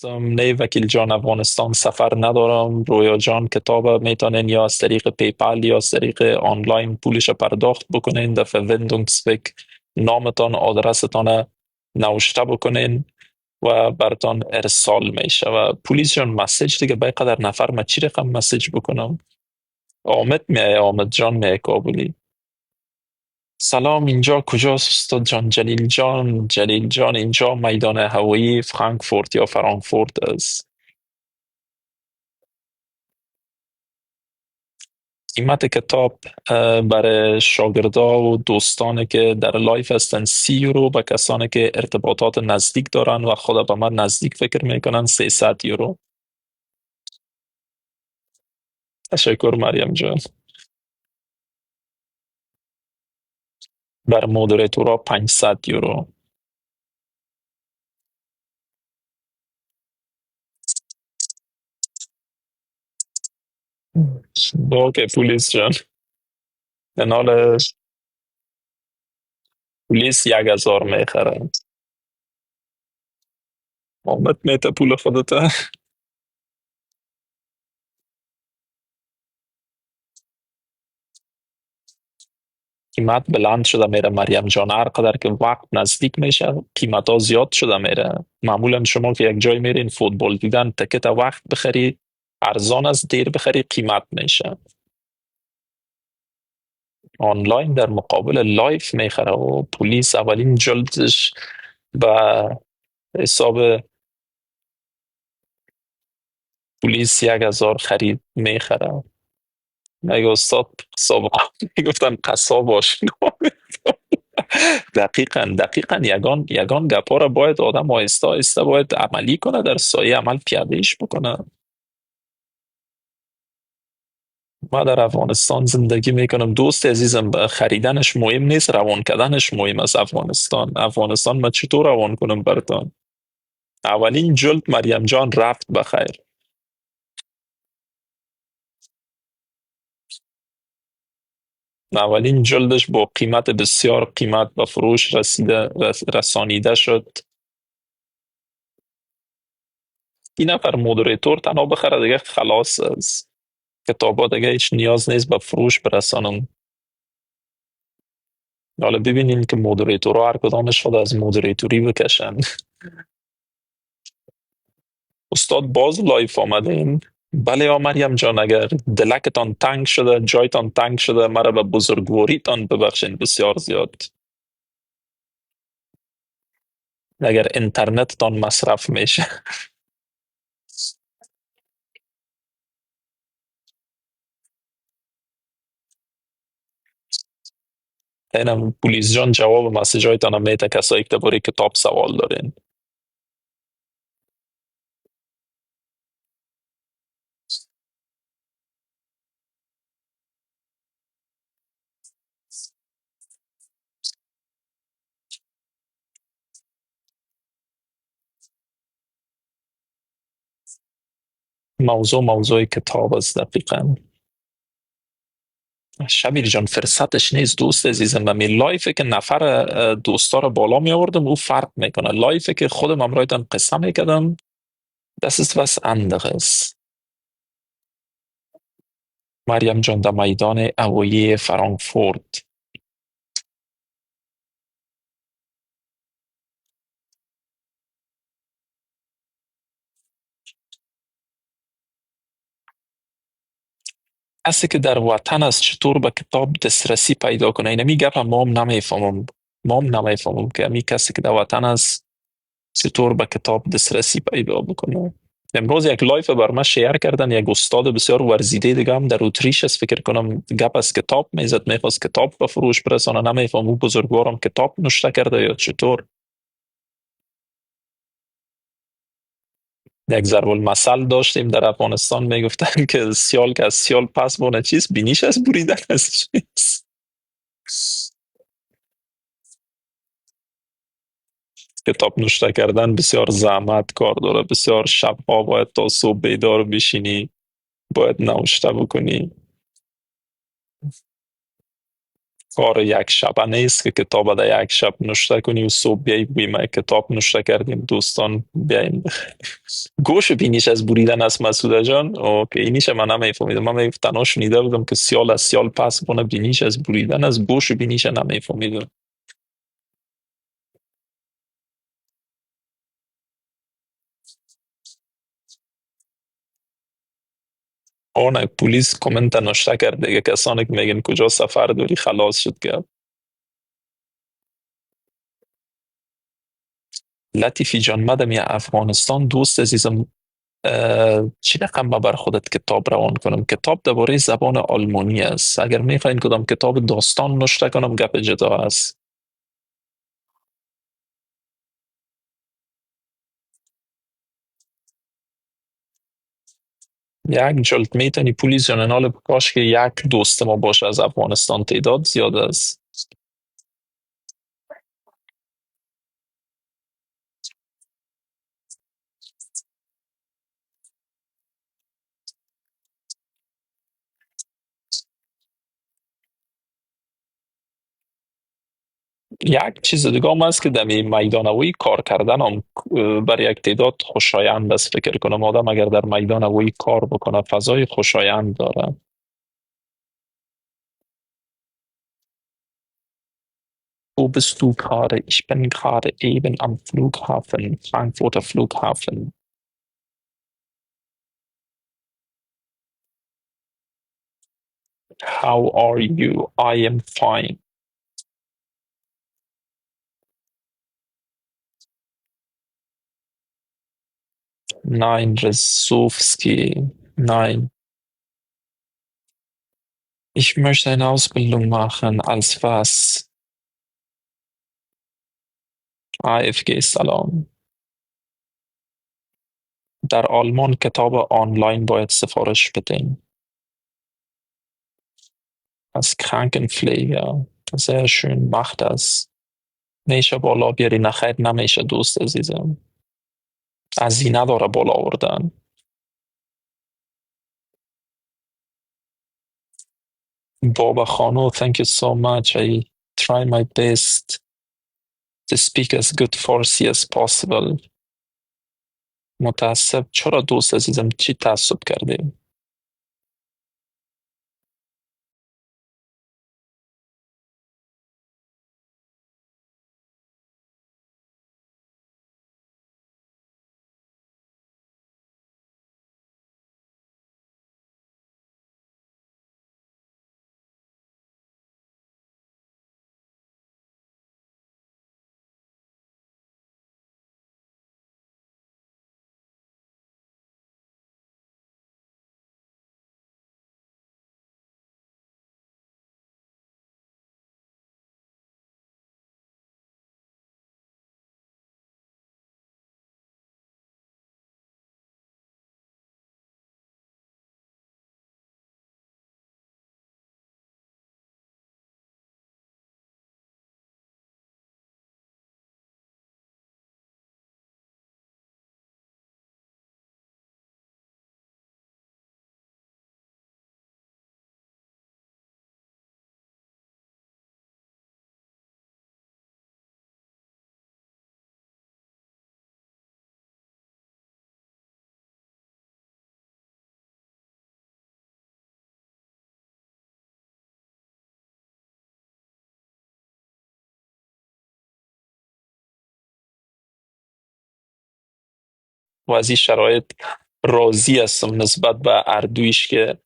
نه وکیل جان، افغانستان سفر ندارم. رویا جان کتاب میتونین یا از طریق پیپال یا از طریق آنلاین پولش پرداخت بکنین. در Verwendungszweck نامتان، آدرستان نوشته بکنین و براتان ارسال میشه. و پلیس جان مسیج دیگه به قدر نفر ما چی رقم مسیج بکنم؟ آمد میای، آمد جان میای کابلی. سلام، اینجا کجاست استاد جان؟ جلیل جان، جلیل جان اینجا میدان هوایی فرانکفورت یا فرانکفورت است. قیمت کتاب برای شاگردا و دوستانی که در لایف هستن 30 یورو، و کسانی که ارتباطات نزدیک دارن و خود به من نزدیک فکر میکنن 300 یورو. تشکر مریم جان. بر مودریتورا 500 یورو. اوکی پلیس جان. کنال پلیس 1000 میخرن. آمد میته پول خودته. قیمت بلند شده میره مریم جان، هر قدر که وقت نزدیک میشه قیمت ها زیاد شده میره. معمولا شما که یک جای میرین فوتبال دیدن تکت وقت بخری ارزان، از دیر بخری قیمت میشه. آنلاین در مقابل لایف میخره و پلیس اولین جلدش به حساب پلیس 1000 خرید میخره. مگه استاد سابقا میگفتن قصاب آشنا. دقیقاً دقیقاً یگان گپا را باید آدم آهسته آهسته باید عملی کنه، در سایه عمل پیادهش بکنه. ما در افغانستان زندگی میکنم دوست عزیزم، خریدنش مهم نیست، روان کردنش مهم است. افغانستان ما چطور روان کنم براتان؟ اولین جلد مریم جان رفت بخیر. اولین جلدش با قیمت بسیار قیمت به فروش رسانیده شد. این نفر مودریتور تنها بخره دیگه خلاص است. کتابا دیگه هیچ نیاز نیست به فروش برسانم. حالا ببینین که مودریتورها هر کدامش خود از مودریتوری بکشن. استاد باز لایف آمدین؟ بله یا مریم جان، اگر دلکتان تنگ شده، جایتان تنگ شده، مرا به بزرگواریتان ببخشین بسیار زیاد. اگر اینترنتتان مصرف میشه. اینم پلیس جان جواب مسیجایتان میده کسایی که درباره کتاب سوال دارین. موضوع کتاب است دقیقاً. شبیر جان فرصتش نیست دوست عزیزم. و می لایفه که نفر دوستا رو بالا می آوردم او فرق میکنه. لایفه که خودم امرایتان قصه میکردم das ist was anderes. مریم جان در میدان هوایی فرانکفورت. کسی که در وطن است چطور به کتاب دسترسی پیدا کنه؟ اینمی گپ ما هم نمیفهمم. که امی کسی که در وطن است چطور به کتاب دسترسی پیدا بکنه. امروز یک لایف بر من شیر کردن، یک استاد بسیار ورزیده دیگه هم در اتریش است فکر کنم، گپ از کتاب میزد، میخواست کتاب به فروش برسانه. نمیفهم او بزرگوارم کتاب نوشته کرده یا چطور. یک ضرب المثل داشتیم در افغانستان میگفتن که سیال که از سیال پس بونه چیز بینیش از بریدن از چیز. کتاب نوشته کردن بسیار زحمت کار داره، بسیار شبها باید تا صبح بیدار بشینی، باید نوشته بکنی. کار یک شبه نیست که کتاب در یک شب نوشته کنی و صبح بیایی بگویی ما کتاب نوشته کردیم دوستان بیاین. گوش بینیش از بریدن است مسعود جان. اوکی اینیش من نمیفهمیدم. من تنها شنیده بودم که سیال از سیال پس کنه بینیش از بریدن از گوش بینیش نمیفهمیدم. آن پلیس کامنت نوشته کرد دیگه کسانی که میگن کجا سفر داری خلاص شد که. لطیفی جان مدم یا افغانستان دوست عزیزم چی رقم ما بر خودت کتاب روان کنم؟ کتاب درباره زبان آلمانی است. اگر میخواین کدام کتاب داستان نوشته کنم گپ جدا است. یک جلد میتونی پولیس جان حال کاش که یک دوست ما باشه از افغانستان تعداد زیاد است. یک چیز دیگه هم هست که در میدان کار کردن هم برای یک تعداد خوشایند است. فکر کنم آدم اگر در میدان کار بکنه فضای خوشایند داره. Wo bist du gerade? Ich bin gerade eben am Flughafen, Frankfurter Flughafen. How are you? I am fine. Nein, Resowski. Nein. Ich möchte eine Ausbildung machen. Als was? AFG سلام. در آلمان کتاب آنلاین باید سفارش بدین. Als Krankenpfleger. Sehr schön. Mach das. میشه بالا بیاری نخیر نمیشه دوست عزیزم. هزینه داره بالا آوردن. Baba Khano, thank you so much. I try my best to speak as good Farsi as possible. متاسف چرا دوست عزیزم چی تعصب کردیم؟ و از این شرایط راضی هستم نسبت به اردویش که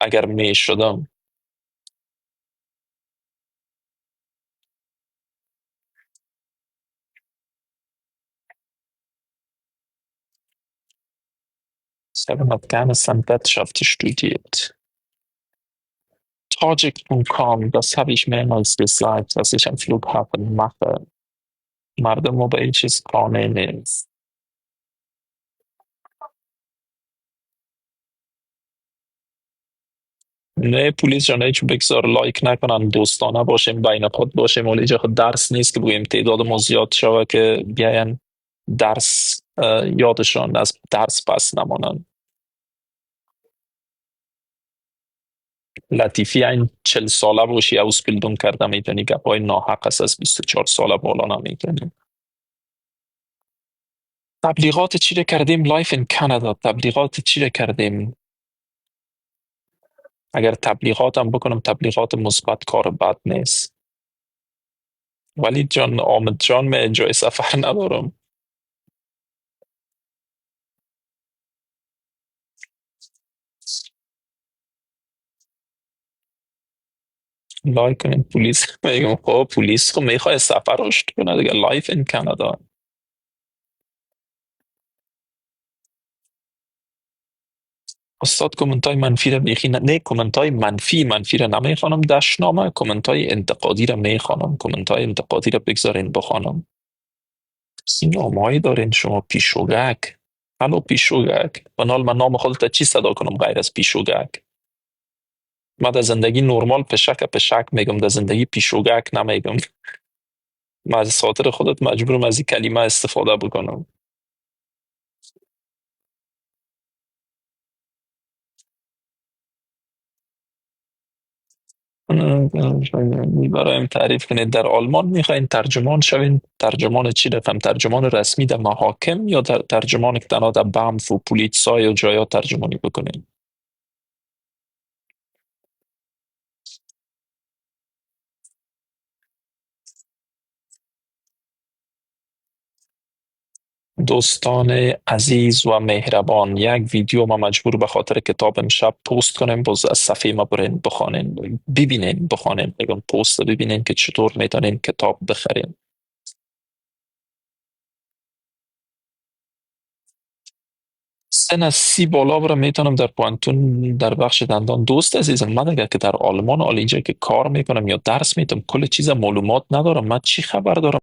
اگر می شدم. Ich habe in Afghanistan Wirtschaft studiert. Tajik.com, das habe ich mehrmals gesagt, was ich am Flughafen mache. مردم رو به این چیز قانع نیست. نه پولیس جان هیچ بگذار لایک نکنن دوستانه باشیم بین خود باشیم ولی اینجا خود درس نیست که بگوییم تعداد ما زیاد شوه که بیاین درس یادشان از درس پس نمانن. لطیفی این 40 ساله باشی اوسپیلدون کرده میتونی گپای ناحق است از 24 ساله بالا نمیتونی. تبلیغات چی رو کردیم لایف این کانادا، تبلیغات چی رو کردیم. اگر تبلیغات هم بکنم تبلیغات مثبت کار بد نیست. ولی جان آمد جان من جای سفر ندارم. لایک کنین پلیس میگم خب پلیس خب میخواد سفر رشد کنه دیگه لایف این کانادا. استاد کامنت های منفی رو بیخی نه کامنت های منفی رو نمیخوانم دشنامه، کامنت های انتقادی رو میخوانم، کامنت های انتقادی رو بگذارین بخوانم. نامه‌ای دارین شما پیشوگک. الو پیشوگک بنال من نام خودت چی صدا کنم غیر از پیشوگک. من در زندگی نورمال پشک میگم، در زندگی پیشوگک نمیگم. من از خاطر خودت مجبورم از این کلمه استفاده بکنم. برایم تعریف کنید در آلمان میخواین ترجمان شوین، ترجمان چی رقم ترجمان رسمی در محاکم یا در ترجمان که تنها در بانف و پولیتسای و جایا ترجمانی بکنین. دوستان عزیز و مهربان، یک ویدیو ما مجبور به خاطر کتاب امشب پست کنیم، باز از صفحه ما برین بخوانین ببینین بخوانین میگم پست ببینین که چطور میتونین کتاب بخرین. سن از 30 بالا برم میتونم در پوانتون در بخش دندان. دوست عزیزم من اگر که در آلمان اینجا که کار میکنم یا درس میتونم کل چیز معلومات ندارم، من چی خبر دارم